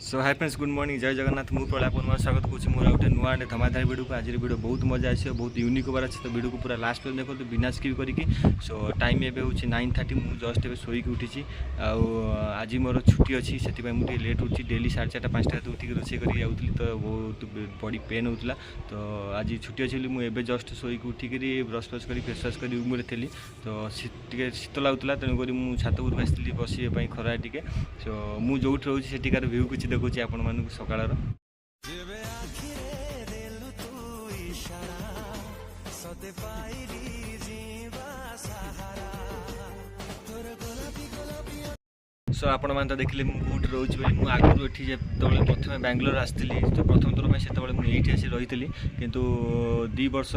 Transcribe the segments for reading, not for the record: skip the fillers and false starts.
सो hi friends good morning जय जगन्नाथ मुझे प्रलाप स्वागत करुँच मोर गोटे नुआ धमाधार वीडियो को आज वीडियो बहुत मजा आस बहुत यूनिक होबार अच्छे तो वीडियो को पूरा लास्ट तक देखो बिना स्किप करके सो टाइम एवं हूँ 9:30 मुझे जस्ट ए शोक उठी आज मोर छुट्टी अच्छी से मुझे लेट उठी डेली 4:30 5टा उठिक रोसे करी तो बहुत बॉडी पेन होता तो आज छुट्टी अच्छी मुझे जस्ट शोक उठिक ब्रश फ्रश कर फेस वाश कर रूम थी तो शीत लगुला तेणुक मुझे छात उपरକୁ आसती बसवाई खरा टे सो मुझे जो रोचे सेठिकार भ्यू कुछ देखुची आपण मानक सकाळ सो आपण मैंने देखिले मुझे रोचे मुझे आगुरी ये प्रथम बेंगलोर आसती तो प्रथम थर से मुझे आसी रही किंतु 2 वर्ष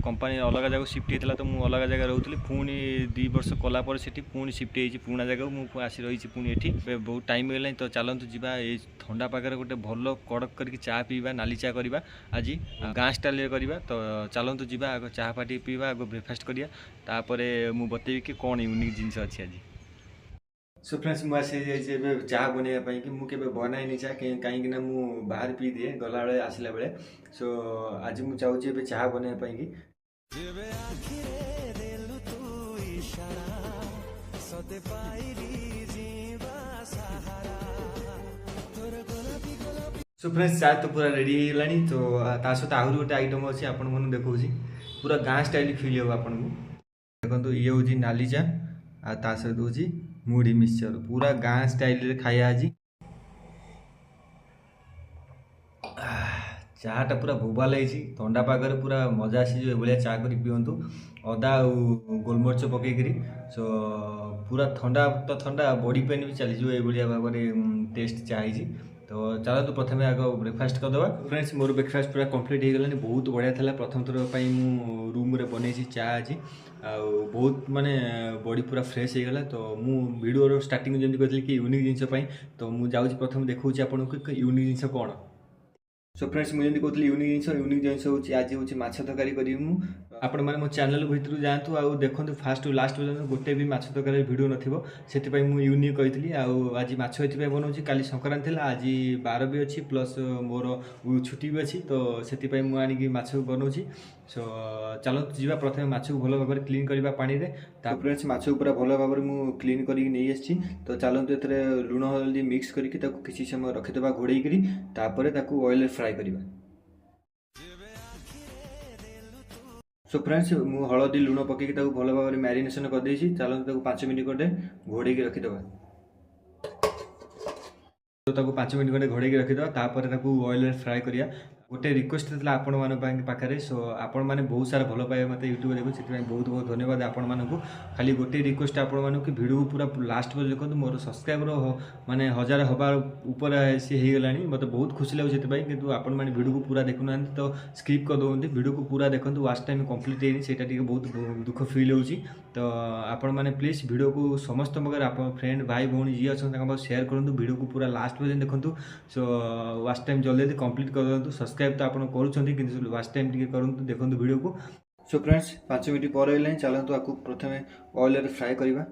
कंपनी अलग जगह शिफ्ट होता तो मुझे अलग जगह रोली पुणी 2 वर्ष कलापर से पुणी शिफ्ट हो पुणा जगह मुझे आसी रही पुणी ये बहुत टाइम हो तो चलतु जा ठंडा पाखे गोटे भल कड़क करके चा पीवा नाली चा करवा आज गाँ स्टाइल करवा तो चलतु जा आग चाह पाटी पीवा आग ब्रेकफास्ट करा मुझे बतेबी कि कौन यूनिक जिनस अच्छी आज सो फ्रेंड्स मुझे चाह बनवाई कि मुझे बनाई चा कहीं मुझे बाहर पी दिए गला बेले आसला बेले सो आज मुझे चाहूँ चाह बनवाई सो फ्रेंड्स चाय तो पूरा रेडी हो गलानी तो सहित आहरी गोटे आइटम अच्छी आपण मन देखा पूरा गाँ स्टाइल फिल हो आपन को देखो ये हूँ नाली चा आ सहित हूँ मुढ़ी मिक्सचर पूरा गाँ स्टाइल खाया आज चाटा पूरा भोबाल है थंडा पागरे पूरा मजा आसी जो भाया चा कर पिंतु अदा गोलमरीच पकईकरी सो पूरा ठंडा तो ठंडा बॉडी पेन भी चलीज ये भाव में टेस्ट चाहे तो चलो तो प्रथम आग ब्रेकफास्ट करदे फ्रेंड्स मोर ब्रेकफास्ट पूरा कंप्लीट हो गलानी बहुत बढ़िया था प्रथम थर पर रूम रे बनई चा आज बहुत माने बॉडी पूरा फ्रेश हो गला तो मु वीडियो स्टार्टिंग जमी कहती कि यूनिक जिनस तो मुझे जाऊँ प्रथम देखा आपको यूनिक जिनस कौन सो फ्रेंड्स मुझे कहती यूनिक जिनस हूँ आज हूँ माछ तरकारी करी आपण मैंने मो चैनल भर जातु आउ देखो फास्ट लास्ट पर्यटन गोटे भी माछ तरकारी वीडियो नथिबो मुझे यूनिक कही आज माछ ये बनाऊँ काली संक्रांति है आज 12 भी अच्छी प्लस मोर छुट्टी भी अच्छी तो से मुझे माछ बनाऊँ सो चलते जी प्रथम माछ को भल भाव में क्लीन करवा पानी रे फ्रेंड्स माछ पूरा भल भाव में क्लीन करके तो चलते ये लुण हल्दी मिक्स करके किसी समय रखीदे घोड़े कर ऑयल फ्राए करवा सो फ्रेंड्स मु हलदी लुण पकईकि भल भाव में मैरिनेशन करदे चलते 5 मिनट खंडे घोड़े रखीदे तो 5 मिनट खंडे घोड़े रखीदे ऑयल फ्राए करिया गोटे रिक्वेस्ट था आपण पाखे सो आपण मैंने बहुत सारा भल पाए मत यूट्यूब देखो से बहुत बहुत धन्यवाद आपण मानक खाली गोटे रिक्वेस्ट आपण मानक वीडियो पूरा लास्ट पर देखो मोर सब्सक्राइबर माने 1000 हबार ऊपर सी हो गला मत बहुत खुशी लगे कि आपण मैंने वीडियो को पूरा देखुना तो स्किप कर दौरान वीडियो को पूरा देखो वाच टाइम कम्प्लीट है बहुत दुख फिल हो तो आपण मैंने प्लीज वीडियो को समस्त आप फ्रेंड भाई भौणी जी अच्छा शेयर करूँ वीडियो को पूरा लास्ट पर्यटन देखूँ सो वाच टाइम जल्दी कम्प्लीट कर दिखाँ सब्सक्राइब तो आप करुँच वाच टाइम टी करूँ देखो वीडियो को सो फ्रेंड्स 5 मिनट पर चलतु आपको प्रथम ऑयल फ्राए करवा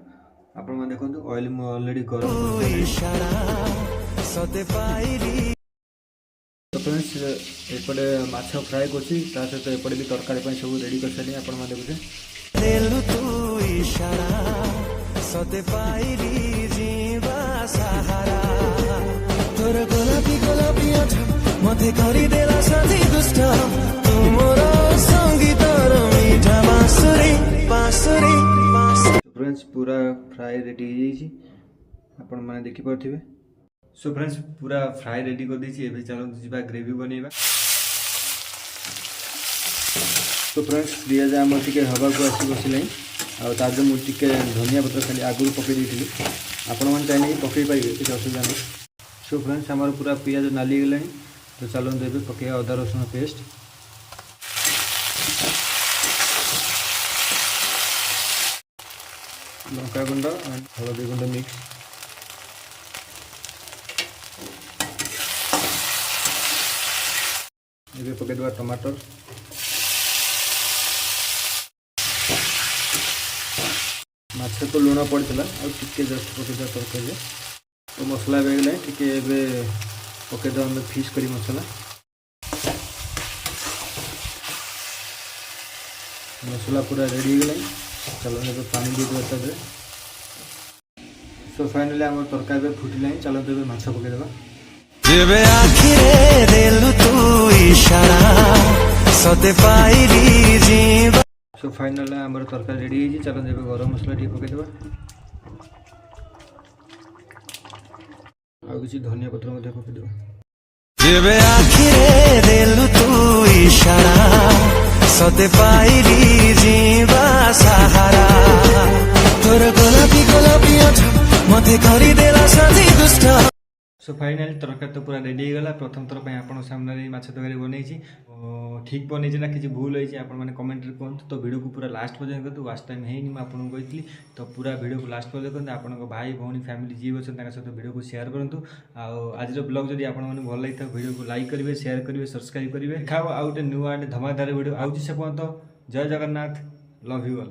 आपण देखो ऑयल ऑलरेडी गरम तो फ्रेंड्स एपटे माछ फ्राए कर सहित एपटे भी तरकारी सब रेडी कर सारे आप देखुचे मते करी देला साथी दुष्ट तुमर संगीतर मीठा बांसुरी बांसुरी फ्रेंड्स पूरा फ्राई रेडी हो जाइए आपण माने देखि परथिबे सो फ्रेंड्स पूरा फ्राई रेडी कर देछि एबे चलंतु जिबा ग्रेवी बनेबा तो फ्रेंड्स पियाज आम टिके हवा को आसी बसिलाई आ तार मु टिके धनिया पत्र खाली आगु पकई देथिलि आपण माने चाइने पकई पाइबे किछ असुविधा नै सो फ्रेंड्स हमर पूरा पियाज नाली गेलानी तो चलो देवे पके अदा रसुण पेस्ट लंका गुंड हलदी गुंड मिक्स ये पकईदे टमाटर माछ तो लुण पड़ता और टिके जस्ट पकईदा तरकारी तो मसला बेगला टिके पकईदे आम फिश करी मसला मसला पूरा रेडी हो गला चलो ए पानी दे सो फाइनली आम तरकारी फुटिला चलो तो माछ पकईदे जेबे आखिरे देलु तू इशारा सते पाइली जीवा सो फाइनल आम तरकारी रेडी है चलो जब गरम मसला टी पकईदे आ किसी धनिया पत्र पकईदे जेबे आखिरे देलु तू इशारा सते पाइली जीवा सहारा तोर गोलापी गोलापी ओठ मते करी देला साथी दुष्ट सो फाइनाली तरकारी तो पूरा रेडी हो गला प्रथम थर आप सामने माछ तरकारी बनई ठीक बनई ना किसी भूल होती आपने कमेंट कहतु तो वीडियो को पूरा लास्ट पर्यटन देखते वास्ट टाइम है आपको कही तो पूरा वीडियो को लास्ट पर्यटन देखते आपको भाई भौणी फैमिली जी अच्छे सहित वीडियो को शेयर करूँ आज ब्लॉग जब आपको भल लगी वीडियो को लाइक करेंगे शेयर करेंगे सब्सक्राइब करेंगे देखा आउ गोटे नुआ धमाकेदार वीडियो आउे से कहते जय जगन्नाथ लव यू ऑल।